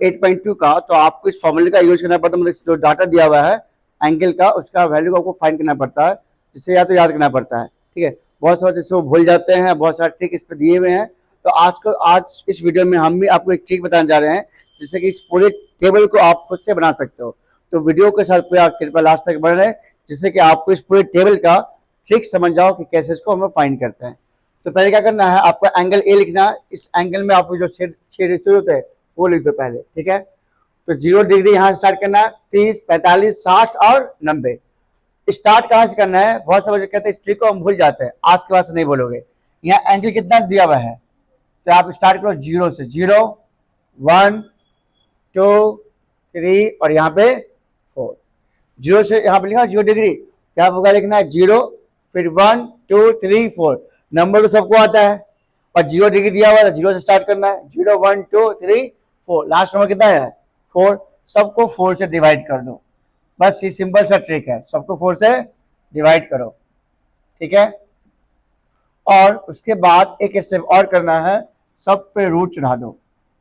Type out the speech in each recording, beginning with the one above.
8.2 का, तो आपको इस फॉर्मूले का यूज करना पड़ता है, मतलब जो डाटा दिया हुआ है एंगल का उसका वैल्यू को आपको फाइंड करना पड़ता है, जिससे या तो याद करना पड़ता है। ठीक है, बहुत सारे इसको भूल जाते हैं, बहुत सारे ट्रिक इस पर दिए हुए हैं। तो आज इस वीडियो में हम भी आपको एक ट्रिक बताने जा रहे हैं, जिससे कि इस पूरे टेबल को आप खुद से बना सकते हो। तो वीडियो के साथ पूरा कृपया लास्ट तक बने रहे, जिससे कि आपको इस पूरे टेबल का ट्रिक समझ जाओ कि कैसे इसको हम लोग फाइंड करते हैं। तो पहले क्या करना है, आपको एंगल ए लिखना है। इस एंगल में आपको जो 6 रेशियो होते हैं वो लिख दो पहले। ठीक है, तो 0 डिग्री यहाँ स्टार्ट करना है, 30, 45, 60 और 90। स्टार्ट कहाँ से करना है, बहुत सारे बच्चे कहते हैं इस ट्रिक को हम भूल जाते हैं, आज के बाद से नहीं बोलोगे। यहाँ एंगल कितना दिया हुआ है, तो आप स्टार्ट करो 0 से। 0, 1, 2, 3 और यहाँ पे 4। 0 से यहाँ पे लिखा 0 डिग्री, क्या होगा लिखना है 0, फिर 1, 2, 3, 4। नंबर तो सबको आता है, और 0 डिग्री दिया हुआ है, 0 से स्टार्ट करना है। 0, 1, 2, 3, 4, लास्ट नंबर कितना है 4। सबको 4 से डिवाइड कर दो, बस ये सिंपल सा ट्रिक है, सबको 4 से डिवाइड करो। ठीक है, और उसके बाद एक स्टेप और करना है, सब पे रूट चढ़ा दो।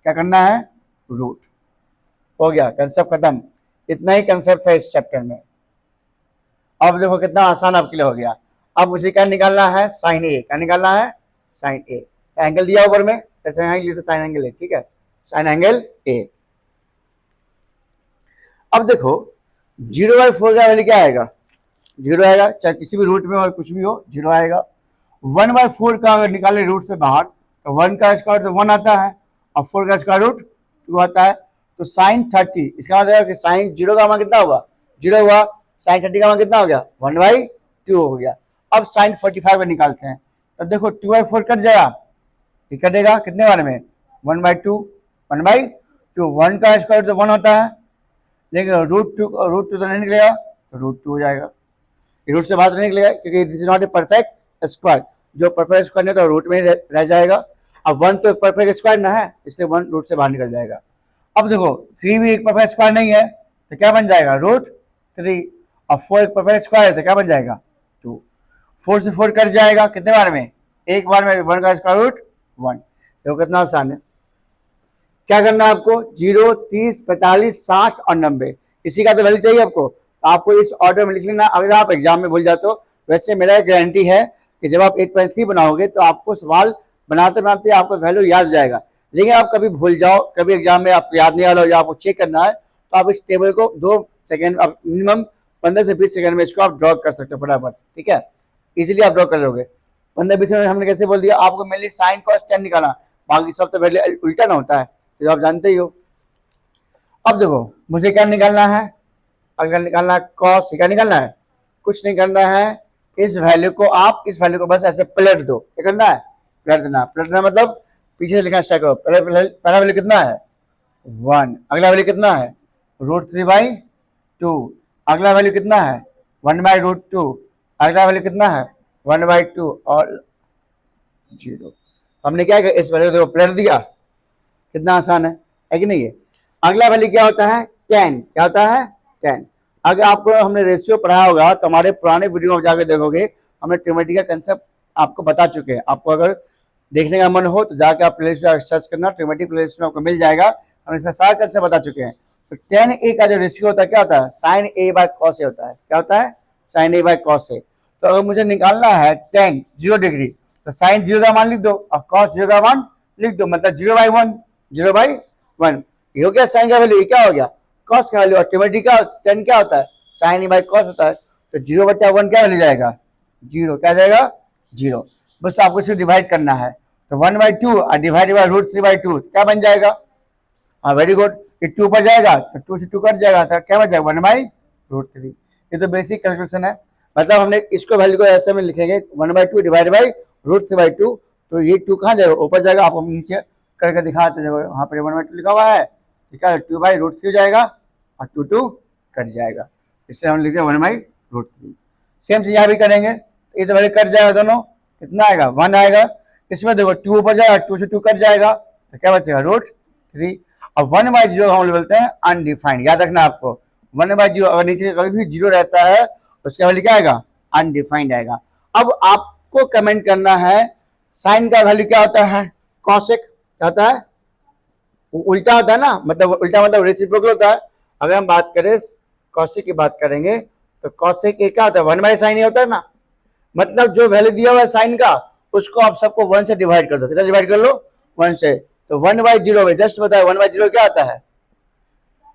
क्या करना है, रूट। हो गया, कंसेप्ट खत्म। इतना ही कंसेप्ट है इस चैप्टर में। अब देखो कितना आसान आपके लिए हो गया। अब मुझे क्या निकालना है, साइन ए। क्या निकालना है, साइन ए। एंगल दिया ऊपर में, ऐसे एंगल साइन एंगल है। ठीक है, साइन एंगल ए। अब देखो 0/4 का वैल्यू क्या आएगा, 0 आएगा, चाहे किसी भी रूट में और कुछ भी हो 0 आएगा। 1/4 का अगर निकाले रूट से बाहर, तो 1 का स्क्वायर तो 1 आता है, और 4 का स्क्वायर रूट 2 आता है। तो साइन 30, इसका मतलब है कि साइन 0 का मान कितना होगा, 0 हुआ। साइन 30 का मान कितना हो गया, 1/2 हो गया। अब साइन 45 का निकालते हैं, तो देखो 2/4 कट जाएगा, ये कटेगा कितने बार में, 1/2। 1/2, 1 का स्क्वायर तो 1 होता है, लेकिन रूट टू तो नहीं निकलेगा, तो √2 हो जाएगा। रूट से बाहर नहीं निकलेगा, क्योंकि this is not a perfect square. जो परफेक्ट स्क्वायर नहीं तो रूट में रह जाएगा। अब 1 तो परफेक्ट स्क्वायर ना है, इसलिए 1 रूट से बाहर निकल जाएगा। अब देखो 3 भी एक परफेक्ट स्क्वायर नहीं है, तो क्या बन जाएगा, √3। और 4 एक परफेक्ट स्क्वायर है, तो क्या बन जाएगा, 2। 4 से 4 कट जाएगा कितने बार में, एक बार में। 1 का स्क्वायर रूट 1। देखो कितना आसान है। क्या करना है आपको, 0, 30, 45, 60 और 90, इसी का तो वैल्यू चाहिए आपको। तो आपको इस ऑर्डर में लिख लेना, अगर आप एग्जाम में भूल जाते हो। वैसे मेरा गारंटी है कि जब आप 8.3 बनाओगे तो आपको सवाल बनाते बनाते आपको वैल्यू याद हो जाएगा। लेकिन आप कभी भूल जाओ, कभी एग्जाम में आपको याद नहीं आ रहा हो या आपको चेक करना है, तो आप इस टेबल को 2 सेकेंड, मिनिमम 15 से 20 सेकंड में इसको आप ड्रॉ कर सकते हो फटाफट। ठीक है, इजिली आप ड्रॉ कर लोगे। 15-20 मिनट हमने कैसे बोल दिया आपको, मेनली साइन कॉस टेन निकालना, बाकी सब तो पहले उल्टा ना होता है, तो आप जानते ही हो। अब देखो मुझे क्या निकालना है, अगर निकालना है कॉस, क्या निकालना है, कुछ नहीं करना है। इस वैल्यू को आप, इस वैल्यू को बस ऐसे पलट दो। क्या करना है, पलट देना। पलटना मतलब पीछे से लिखना स्टार्ट करो। पहला वैल्यू कितना है, 1। अगला वैल्यू कितना है, √3/2। अगला वैल्यू कितना है, 1/√2। अगला वैल्यू कितना है, 1/2 और 0। हमने क्या किया, इस वैल्यू को पलट दिया। कितना आसान है कि नहीं है। अगला वैल्यू क्या होता है, 10। क्या होता है, 10। अगर आपको हमने रेशियो पढ़ाया होगा तो हमारे पुराने वीडियो में जाकर देखोगे, हमने ट्रिमेट्री का कंसेप्ट आपको बता चुके हैं। आपको अगर देखने का मन हो तो जाकर आप प्लेलिस्ट में सर्च करना, ट्रिमेट्री प्लेलिस्ट में आपको मिल जाएगा, हमने इसका सारा कंसेप्ट बता चुके हैं। तो 10a का जो रेशियो होता है क्या होता है, साइन a/cos a होता है। क्या होता है, साइन a/cos a। तो अगर मुझे निकालना है 10, 0 डिग्री, तो साइन 0 का मान लिख दो और कॉस 0 का मान लिख दो, मतलब 0/1। 0/1 ये हो गया साइन का वैल्यू। क्या हो गया, कॉस का वैल्यू। और ट्रिमेट्री का 10 क्या होता है, साइन a/cos होता है। तो 0/1 क्या वैल्यू जाएगा, 0। क्या जाएगा, 0। बस आपको सिर्फ डिवाइड करना है। तो 1/2 और डिवाइड बाय √3/2 क्या बन जाएगा, हाँ वेरी गुड। ये 2 पर जाएगा तो 2 से 2 कट जाएगा, तो क्या बन जाएगा, 1/√3। ये तो बेसिक कैलकुलेशन है। मतलब हमने इसको वैल्यू को ऐसे में लिखेंगे, 1/2 डिवाइड बाई √3/2। तो ये 2 कहाँ जाएगा, ऊपर जाएगा। आपको नीचे करके दिखाते हैं, वहाँ पर 1/2 लिखा हुआ है, ठीक है। 2/√3 हो जाएगा और 2 कट जाएगा, इससे हम लिखते हैं 1/√3। सेम चीज यहाँ भी करेंगे, ये तो वैल्यू कट जाएगा दोनों, कितना आएगा, 1 आएगा। इसमें देखो 2 ऊपर जाएगा, 2 से 2 कट जाएगा, तो क्या बचेगा, √3। और 1/0 हम बोलते हैं अनडिफाइंड, याद रखना आपको। 1/0 अगर नीचे कभी भी 0 रहता है तो उसका वैल्यू क्या आएगा, अनडिफाइंड आएगा। अब आपको कमेंट करना है साइन का वैल्यू क्या होता है, कॉसेक क्या होता है, वो उल्टा होता है ना, मतलब उल्टा मतलब रेसिप्रोकल होता है। अगर हम बात करें कॉसेक की बात करेंगे तो कॉसेक क्या होता है, 1/sin ही होता है ना, मतलब जो वैल्यू दिया हुआ है साइन का उसको आप सबको 1 से डिवाइड कर दो। कितना डिवाइड कर लो, 1 से। तो 1/0 में जस्ट बताया 1/0 क्या आता है,